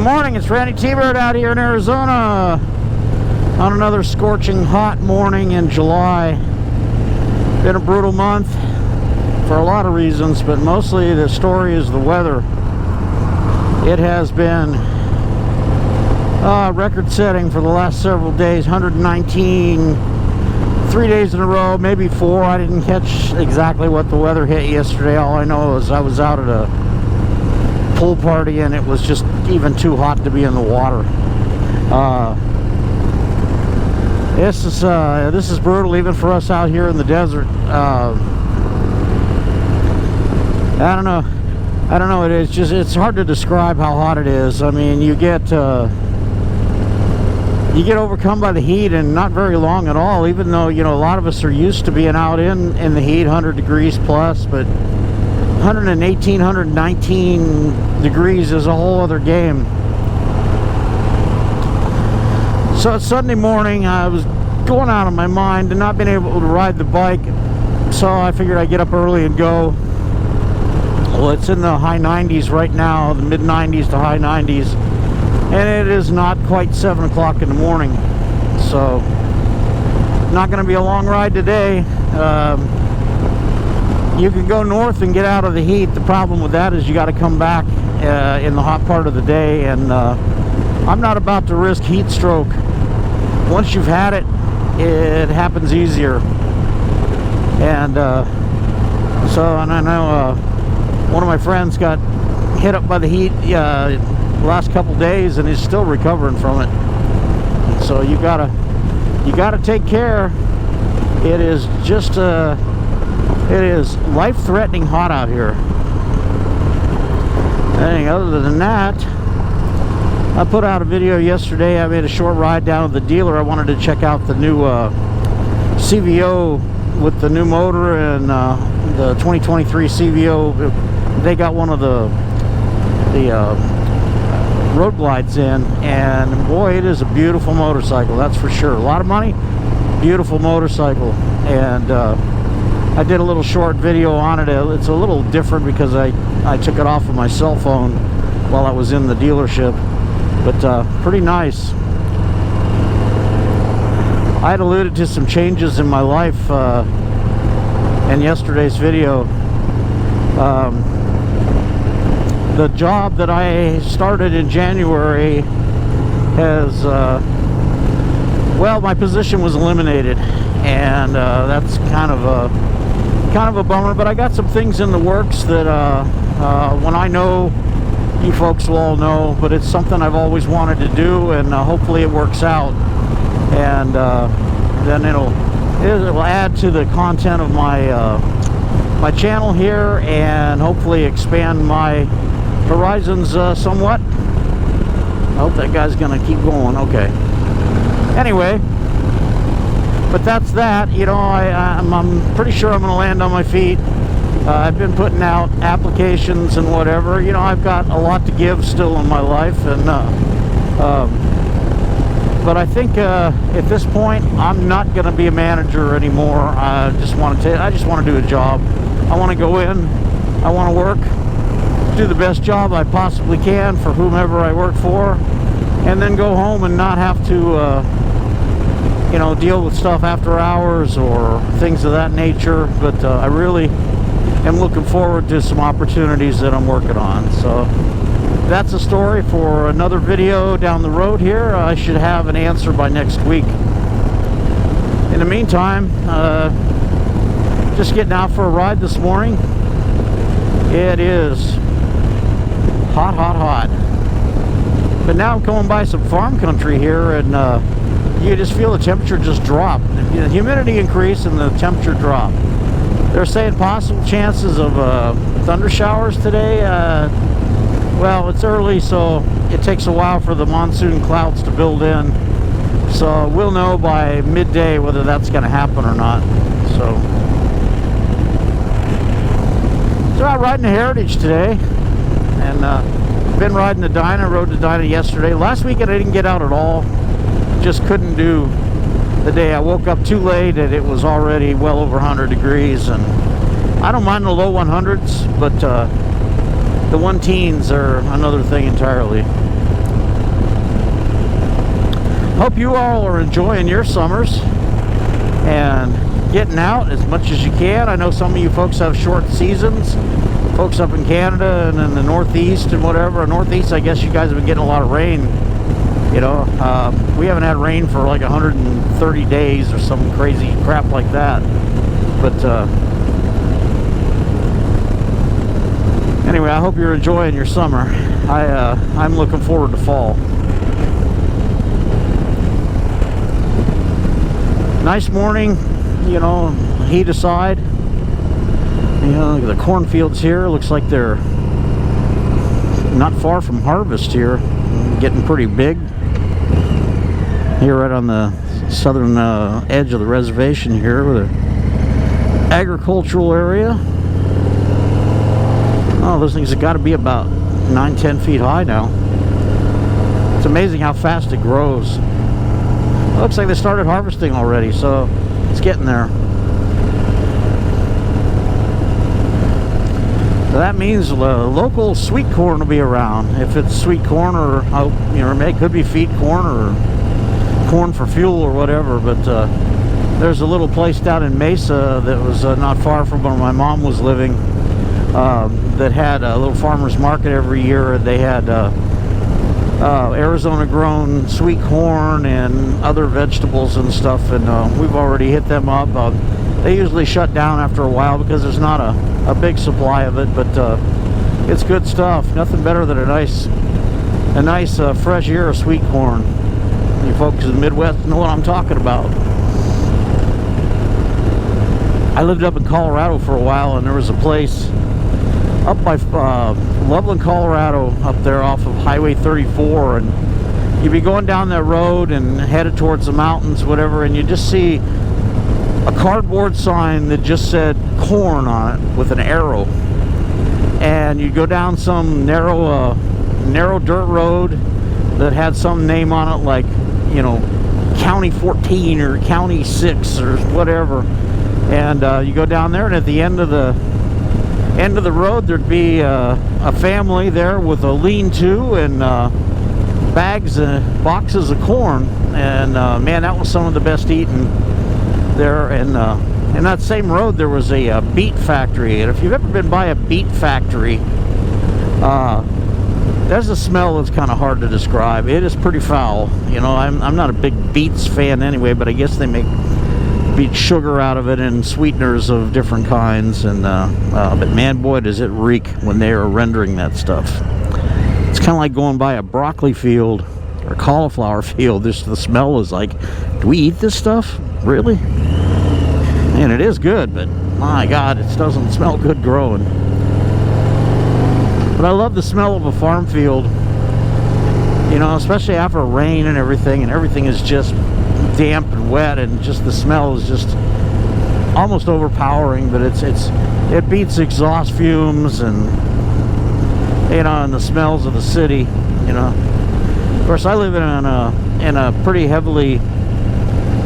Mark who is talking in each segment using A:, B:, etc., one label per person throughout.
A: Good morning, it's Randytbird out here in Arizona on another scorching hot morning in July. Been a brutal month for a lot of reasons, but mostly the story is the weather. It has been record-setting for the last several days, 119, 3 days in a row, maybe 4. I didn't catch exactly what the weather hit yesterday. All I know is I was out at a pool party and it was just even too hot to be in the water. This is brutal even for us out here in the desert. I don't know, it's hard to describe how hot it is. I mean, you get overcome by the heat, and not very long at all, even though, you know, a lot of us are used to being out in the heat, 100 degrees plus, but 118, 119 degrees is a whole other game. So it's Sunday morning. I was going out of my mind and not being able to ride the bike, so I figured I'd get up early and go. Well, it's in the high 90s right now, the mid 90s to high 90s, and it is not quite 7 o'clock in the morning, so not going to be a long ride today. You can go north and get out of the heat. The problem with that is you got to come back in the hot part of the day, and I'm not about to risk heat stroke. Once you've had it, it happens easier. And and I know one of my friends got hit up by the heat the last couple days and is still recovering from it. So you gotta take care. It is just it is life-threatening hot out here. Anything other than that, I put out a video yesterday. I made a short ride down to the dealer. I wanted to check out the new CVO with the new motor and the 2023 CVO. They got one of the road glides in, and boy, it is a beautiful motorcycle, that's for sure. A lot of money, beautiful motorcycle. And I did a little short video on it. It's a little different because I took it off of my cell phone while I was in the dealership, but pretty nice. I had alluded to some changes in my life in yesterday's video. The job that I started in January has well, my position was eliminated, and that's kind of a bummer. But I got some things in the works that when I know, you folks will all know, but it's something I've always wanted to do, and hopefully it works out, and then it'll add to the content of my channel here, and hopefully expand my horizons somewhat. I hope that guy's gonna keep going. Okay. Anyway, but that's that. You know, I'm pretty sure I'm gonna land on my feet. I've been putting out applications and whatever. You know, I've got a lot to give still in my life, and but I think at this point I'm not gonna be a manager anymore. I just want to do a job. I want to go in. I want to work, do the best job I possibly can for whomever I work for, and then go home and not have to you know, deal with stuff after hours or things of that nature. But I really am looking forward to some opportunities that I'm working on. So that's a story for another video down the road here. I should have an answer by next week. In the meantime, just getting out for a ride this morning. It is hot, hot, hot. But now I'm going by some farm country here, and you just feel the temperature just drop. The humidity increase and the temperature drop. They're saying possible chances of thunder showers today. Well, it's early, so it takes a while for the monsoon clouds to build in. So we'll know by midday whether that's going to happen or not. So out riding the Heritage today, and been riding the Dyna. Rode the Dyna yesterday. Last weekend I didn't get out at all. Just couldn't do the day. I woke up too late and it was already well over 100 degrees, and I don't mind the low 100s, but the 110s are another thing entirely. hope you all are enjoying your summers and getting out as much as you can. I know some of you folks have short seasons, folks up in Canada and in the Northeast and whatever. Northeast, I guess you guys have been getting a lot of rain. You know, we haven't had rain for like 130 days or some crazy crap like that. But anyway, I hope you're enjoying your summer. I'm looking forward to fall. Nice morning, you know, heat aside. You know, look at the cornfields here. Looks like they're not far from harvest here. Getting pretty big. Here right on the southern edge of the reservation here with an agricultural area. Oh, those things have got to be about 9-10 feet high now. It's amazing how fast it grows. It looks like they started harvesting already, so it's getting there. So that means local sweet corn will be around. If it's sweet corn or, you know, it could be feed corn or corn for fuel or whatever. But there's a little place down in Mesa that was not far from where my mom was living that had a little farmer's market every year. They had Arizona grown sweet corn and other vegetables and stuff, and we've already hit them up. They usually shut down after a while because there's not a big supply of it, but it's good stuff. Nothing better than a nice fresh ear of sweet corn. You folks in the Midwest know what I'm talking about. I lived up in Colorado for a while, and there was a place up by Loveland, Colorado, up there off of Highway 34, and you'd be going down that road and headed towards the mountains, whatever, and you just see a cardboard sign that just said corn on it with an arrow. And you go down some narrow dirt road that had some name on it, like, you know, County 14 or County 6 or whatever. And you go down there, and at the end of the road there'd be a family there with a lean-to and bags and boxes of corn. And man, that was some of the best eating there. And in that same road there was a beet factory, and if you've ever been by a beet factory, there's a smell that's kind of hard to describe. It is pretty foul. You know, I'm not a big beets fan anyway, but I guess they make beet sugar out of it and sweeteners of different kinds, and but man, boy, does it reek when they are rendering that stuff. It's kind of like going by a broccoli field or cauliflower field. The smell is like, do we eat this stuff? Really? And it is good, but my God, it doesn't smell good growing. But I love the smell of a farm field, you know, especially after rain and everything is just damp and wet, and just the smell is just almost overpowering. But it beats exhaust fumes and, you know, and the smells of the city, you know. Of course, I live in a pretty heavily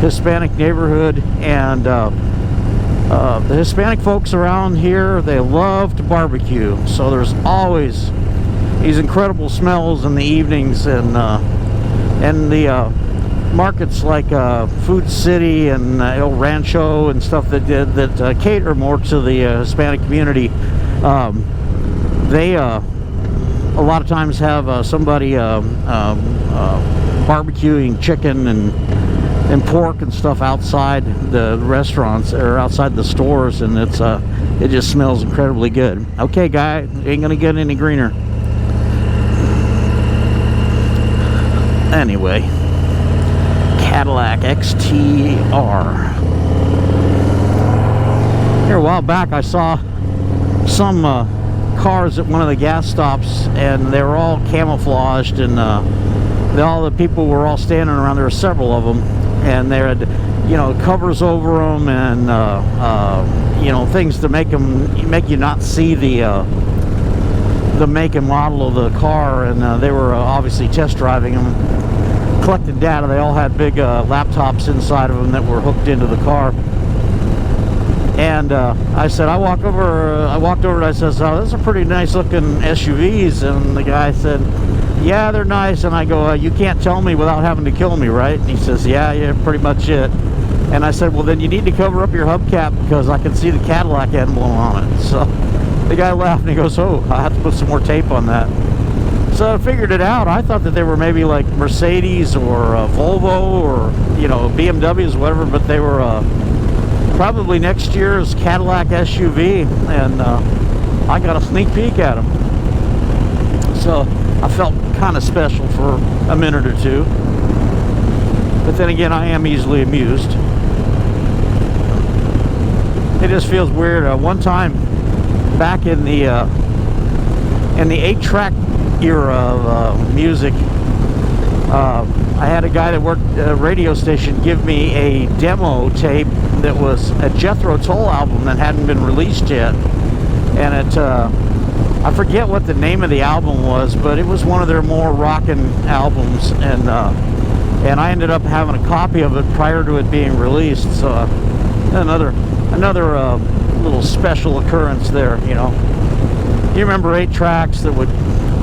A: Hispanic neighborhood, and the Hispanic folks around here, they love to barbecue, so there's always these incredible smells in the evenings. And the markets like Food City and El Rancho and stuff that cater more to the Hispanic community, they a lot of times have somebody barbecuing chicken and pork and stuff outside the restaurants or outside the stores, and it just smells incredibly good. Okay, guy, ain't gonna get any greener. Anyway, Cadillac XTR. Here a while back, I saw some cars at one of the gas stops, and they were all camouflaged, and all the people were all standing around. There were several of them, and they had, you know, covers over them, and you know, things to make you not see the make and model of the car. And they were obviously test driving them, collecting data. They all had big laptops inside of them that were hooked into the car. And I said, I walked over and I says, oh, those are pretty nice looking SUVs. And the guy said, yeah, they're nice. And I go, you can't tell me without having to kill me, right? And he says, yeah, pretty much it. And I said, well, then you need to cover up your hubcap because I can see the Cadillac emblem on it. So the guy laughed and he goes, oh, I have to put some more tape on that. So I figured it out. I thought that they were maybe like Mercedes or Volvo or, you know, BMWs, whatever, but they were probably next year's Cadillac SUV. And I got a sneak peek at them. So I felt kind of special for a minute or two. But then again, I am easily amused. It just feels weird. One time back in the 8-track era of music, I had a guy that worked at a radio station give me a demo tape that was a Jethro Tull album that hadn't been released yet. And it, I forget what the name of the album was, but it was one of their more rockin' albums. And I ended up having a copy of it prior to it being released. So another little special occurrence there, you know. You remember 8 tracks that would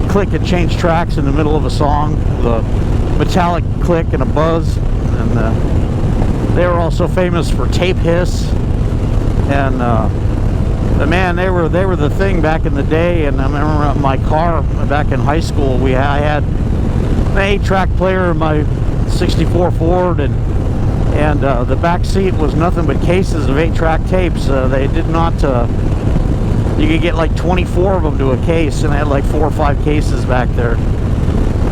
A: click and change tracks in the middle of a song with a metallic click and a buzz. And they were also famous for tape hiss. And but man, they were the thing back in the day. And I remember my car back in high school, I had an 8-track player in my 64 Ford, and the back seat was nothing but cases of 8-track tapes. They did not, you could get like 24 of them to a case, and I had like 4 or 5 cases back there.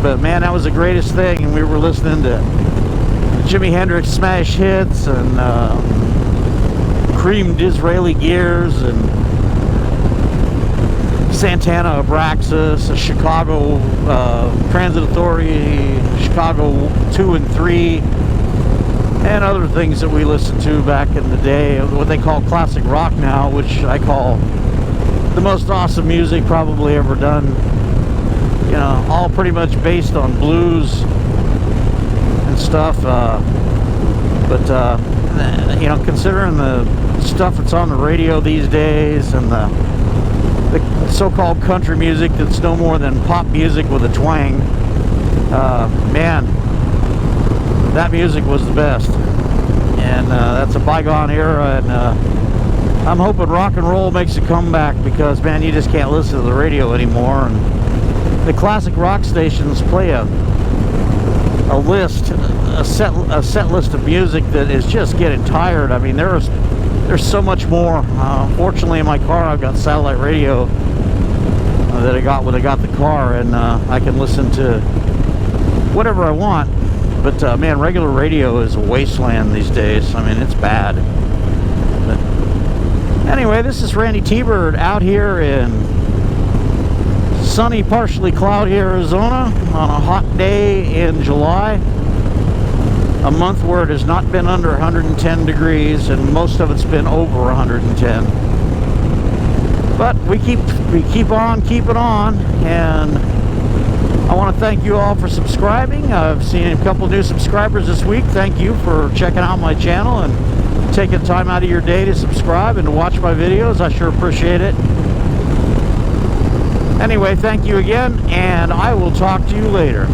A: But man, that was the greatest thing. And we were listening to Jimi Hendrix smash hits and creamed Israeli gears and Santana Abraxas, Chicago Transit Authority, Chicago 2 and 3, and other things that we listened to back in the day, what they call classic rock now, which I call the most awesome music probably ever done. You know, all pretty much based on blues and stuff. You know, considering the stuff that's on the radio these days and the so-called country music that's no more than pop music with a twang, man, that music was the best. And that's a bygone era, and I'm hoping rock and roll makes a comeback, because man, you just can't listen to the radio anymore. And the classic rock stations play a set list of music that is just getting tired. I mean, there's so much more. Fortunately, in my car, I've got satellite radio that I got when I got the car, and I can listen to whatever I want. But man, regular radio is a wasteland these days. I mean, it's bad. But anyway, this is Randytbird out here in sunny, partially cloudy Arizona on a hot day in July. A month where it has not been under 110 degrees, and most of it's been over 110. But we keep on keeping on, and I want to thank you all for subscribing. I've seen a couple new subscribers this week. Thank you for checking out my channel and taking time out of your day to subscribe and to watch my videos. I sure appreciate it. Anyway, thank you again, and I will talk to you later.